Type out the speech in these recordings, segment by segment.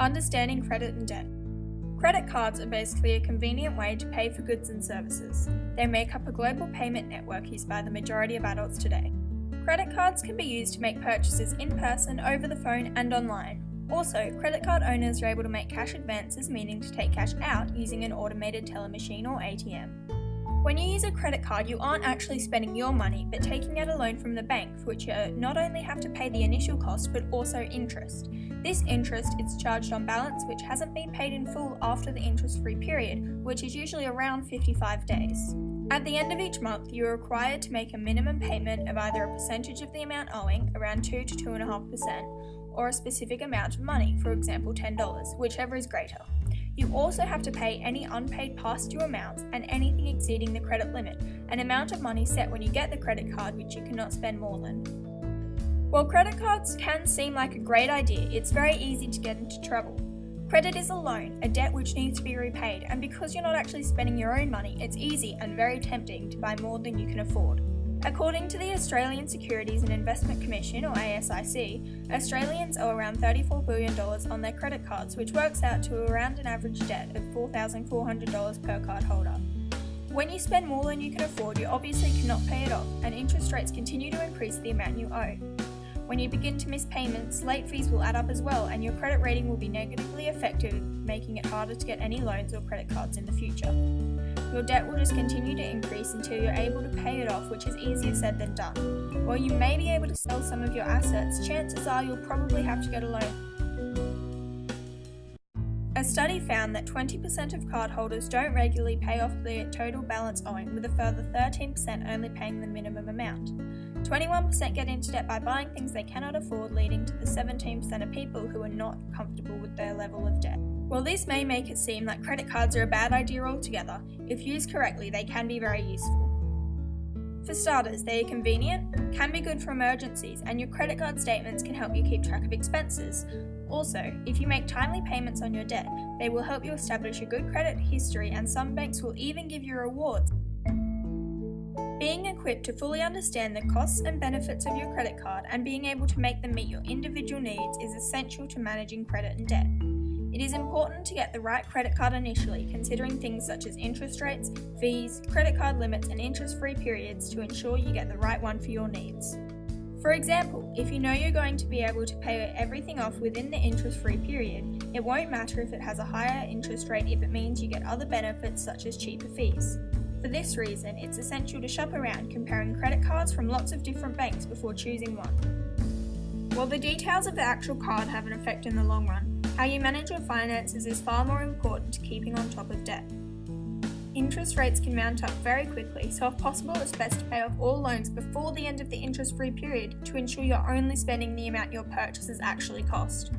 Understanding credit and debt. Credit cards are basically a convenient way to pay for goods and services. They make up a global payment network used by the majority of adults today. Credit cards can be used to make purchases in person, over the phone, and online. Also, credit card owners are able to make cash advances, meaning to take cash out using an automated teller machine or ATM. When you use a credit card, you aren't actually spending your money, but taking out a loan from the bank, for which you not only have to pay the initial cost, but also interest. This interest is charged on balance which hasn't been paid in full after the interest-free period, which is usually around 55 days. At the end of each month, you are required to make a minimum payment of either a percentage of the amount owing, around 2 to 2.5%, or a specific amount of money, for example $10, whichever is greater. You also have to pay any unpaid past due amounts and anything exceeding the credit limit, an amount of money set when you get the credit card which you cannot spend more than. While credit cards can seem like a great idea, it's very easy to get into trouble. Credit is a loan, a debt which needs to be repaid, and because you're not actually spending your own money, it's easy and very tempting to buy more than you can afford. According to the Australian Securities and Investment Commission, or ASIC, Australians owe around $34 billion on their credit cards, which works out to around an average debt of $4,400 per card holder. When you spend more than you can afford, you obviously cannot pay it off, and interest rates continue to increase the amount you owe. When you begin to miss payments, late fees will add up as well, and your credit rating will be negatively affected, making it harder to get any loans or credit cards in the future. Your debt will just continue to increase until you're able to pay it off, which is easier said than done. While you may be able to sell some of your assets, chances are you'll probably have to get a loan. A study found that 20% of cardholders don't regularly pay off the total balance owing, with a further 13% only paying the minimum amount. 21% get into debt by buying things they cannot afford, leading to the 17% of people who are not comfortable with their level of debt. While this may make it seem like credit cards are a bad idea altogether, if used correctly, they can be very useful. For starters, they are convenient, can be good for emergencies, and your credit card statements can help you keep track of expenses. Also, if you make timely payments on your debt, they will help you establish a good credit history, and some banks will even give you rewards. Being equipped to fully understand the costs and benefits of your credit card and being able to make them meet your individual needs is essential to managing credit and debt. It is important to get the right credit card initially, considering things such as interest rates, fees, credit card limits, and interest-free periods to ensure you get the right one for your needs. For example, if you know you're going to be able to pay everything off within the interest-free period, it won't matter if it has a higher interest rate if it means you get other benefits such as cheaper fees. For this reason, it's essential to shop around comparing credit cards from lots of different banks before choosing one. While the details of the actual card have an effect in the long run, how you manage your finances is far more important to keeping on top of debt. Interest rates can mount up very quickly, so if possible it's best to pay off all loans before the end of the interest-free period to ensure you're only spending the amount your purchases actually cost.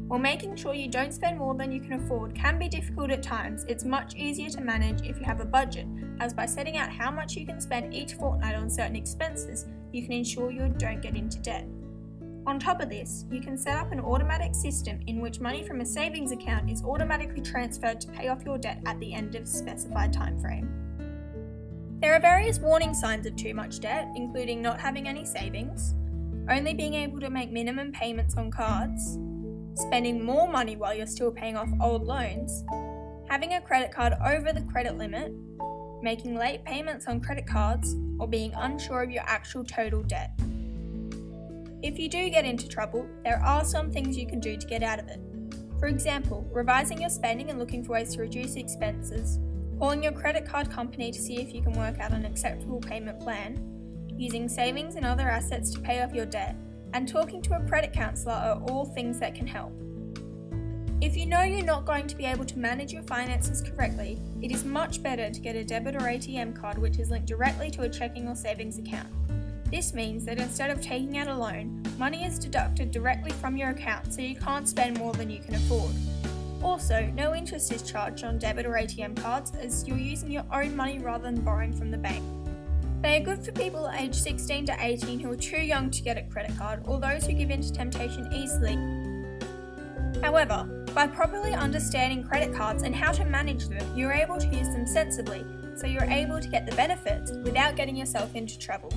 While making sure you don't spend more than you can afford can be difficult at times, it's much easier to manage if you have a budget, as by setting out how much you can spend each fortnight on certain expenses, you can ensure you don't get into debt. On top of this, you can set up an automatic system in which money from a savings account is automatically transferred to pay off your debt at the end of a specified time frame. There are various warning signs of too much debt, including not having any savings, only being able to make minimum payments on cards, spending more money while you're still paying off old loans, having a credit card over the credit limit, making late payments on credit cards, or being unsure of your actual total debt. If you do get into trouble, there are some things you can do to get out of it. For example, revising your spending and looking for ways to reduce expenses, calling your credit card company to see if you can work out an acceptable payment plan, using savings and other assets to pay off your debt, and talking to a credit counselor are all things that can help. If you know you're not going to be able to manage your finances correctly, it is much better to get a debit or ATM card which is linked directly to a checking or savings account. This means that instead of taking out a loan, money is deducted directly from your account so you can't spend more than you can afford. Also, no interest is charged on debit or ATM cards as you're using your own money rather than borrowing from the bank. They are good for people aged 16 to 18 who are too young to get a credit card or those who give in to temptation easily. However, by properly understanding credit cards and how to manage them, you're able to use them sensibly so you're able to get the benefits without getting yourself into trouble.